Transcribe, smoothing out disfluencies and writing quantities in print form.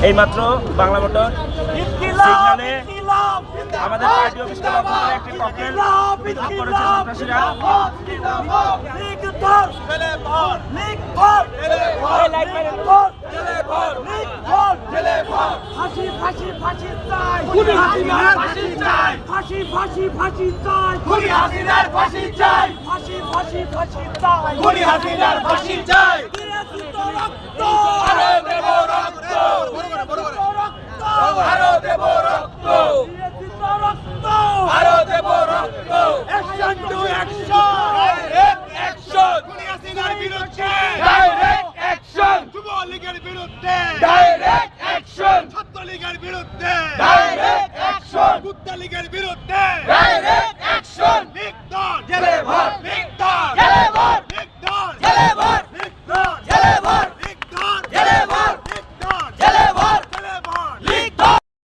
এইমাত্র বাংলা মোটর সিগন্যালে আমাদের পার্টি অফিসকে লক্ষ্য করে একটি ককটেল বিদ্ধ করেছে সন্ত্রাসীরা। ডাইরেক্ট অ্যাকশন যুবলীগের বিরুদ্ধে